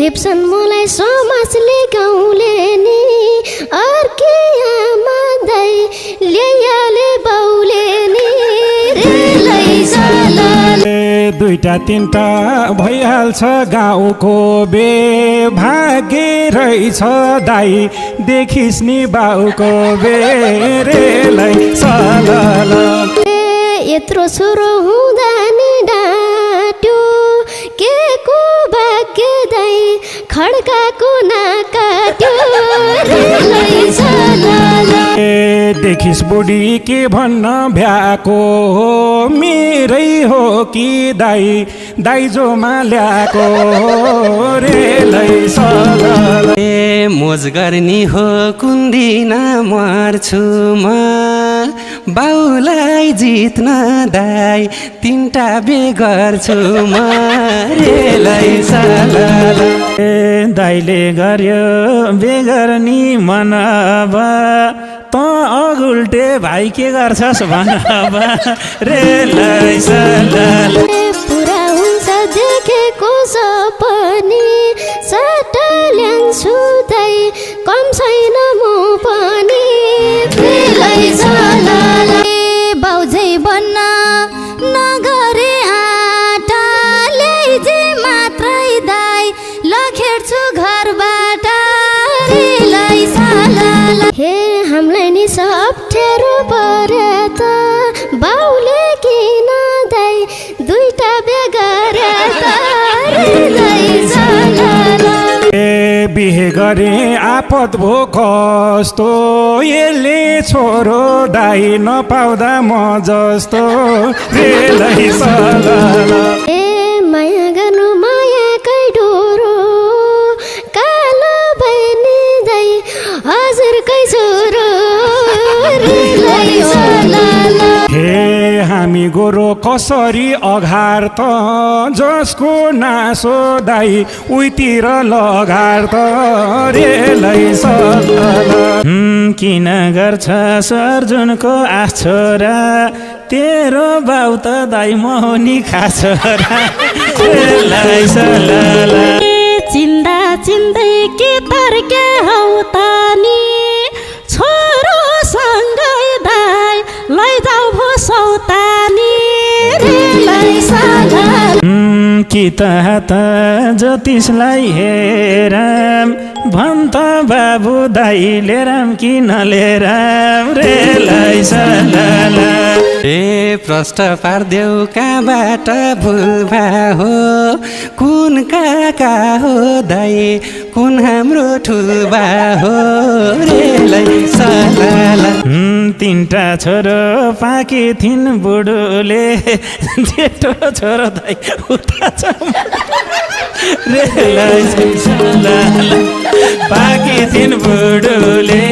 हेप्छन् मलाई समाजले गाउँले नि अर्कै आमा दाइ ल्याइहाले बाउले नि रेलै सालाले दुईटा तिनटा भइहाल्छ गाउँको बे भागे रहेछ दाइ देखिस् नि बाउको बे रेलै सालाला यत्रो छोरो हुँदा नि डाट्यो के को भाग्य दाइ खड्काको नाकाट्यो रेलै सालाला देखिस् बुढी के भन्न भ्याएको हो मेरै हो कि दाइ दाइजोमा ल्याएको रेलै सालाला मोज गर्ने हो कुन दिन मर्छु म बाउलाई जित्न दाइ तिनटा बे गर्छु म रेलै सालाला दाइले गर्यो बे गर्ने मन अब त अगुल्टे भाइ के गर्छस् भन अब रेलै सालाला पुरा हुन्छ देखेको सपनी सट्टा ल्यान्छु दाइ कम छैन म पनि रेलै सालाला बाउझै बन्न नगरे आटा ल्याइजे मात्रै दाइ लखेड्छु घरबाट रेलै सालाला हे हामीलाई नि अप्ठ्यारो पर्यो त बाउले किन दाइ दुईटा बे गरे त रेलै सालाला बिहे गरे आपत भो कस्तो यसले छोरो दाइ नपाउँदा म जस्तो रेलै सालाला माया गर्नु मायाकै डोरो कालो बहिनी दाइ हजुरकै छोरो रेलै सालाला हे हामी गोरो कसरी अघार त जसको नासो दाइ उहीतिर लगार त रेलै सालाला किन गर्छ सर्जुनको आश छोरा तेरो बाउ त दाइ मोहनी खास छोरा रेलै सालाला चिन्दा चिन्दै के तर्के हौ त नि छोरो सँगै दाइ लैजाऊ भो सौतानी रेलै सालाला कि त ज्योतिषलाई हेराम भन्छ बाबु दाइले राम कि नलेराम रेलै सालाला प्रश्न पार्देऊ कहाँबाट भुल भा हो कुन काका हो दाइ कुन हाम्रो ठुलबा हो रेलै सालाला तिनटा छोरो पाके थिइन् बुढोले जेठो छोरो दाइ उता छ रेलै सालाला पाके थिइन् बुढोले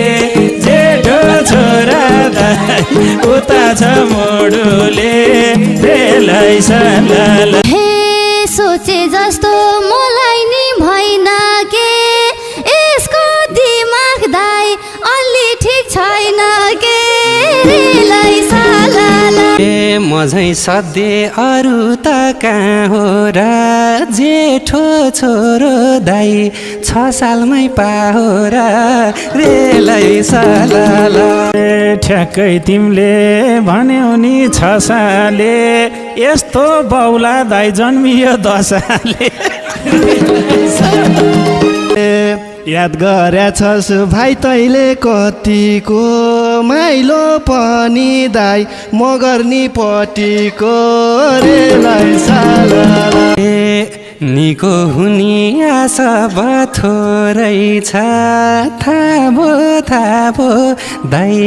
जेठो छोरा दाइ उता छ मोडोले रेलै सालाला हे सोचे जस्तो मलाई नि भएन के यसको दिमाग दाइ अलि ठिक छैन के रेलै सालाला मझै सधे अरू त कहाँ हो र जेठो छोरो दाइ 6 सालमै पाहो र रेलै सालाला ठ्याक्कै तिमीले भन्यौ नि 6 साले यस्तो बाउला दाइ जन्मियो 10 साले याद गरेछस् भाइ तैले कतिको माइलो पनि दाइ म गर्ने पटिको रेलै सालाला निको हुने आशा थोरै छ थाबो दाइ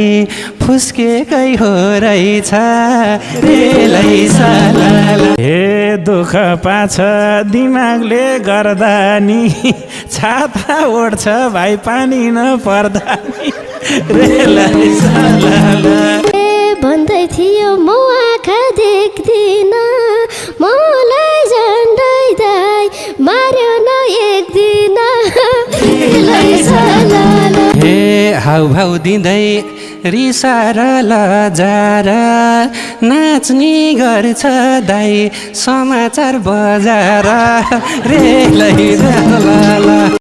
फुस्केकै हो रहेछ रेलै सालाला हे दुःख पाछ दिमागले गर्दा नि छाता ओढ्छ भाइ पानी नपर्दा नि रेलै सालाला भन्दै थियो म आँखा देख्दिन मलाई झन्डै दाइ मार्यो न एक दिन रेलै सालाला हे हाउभाउ दिँदै रिसार लजार नाच्ने गर्छ दाइ समाचार बजार रेलै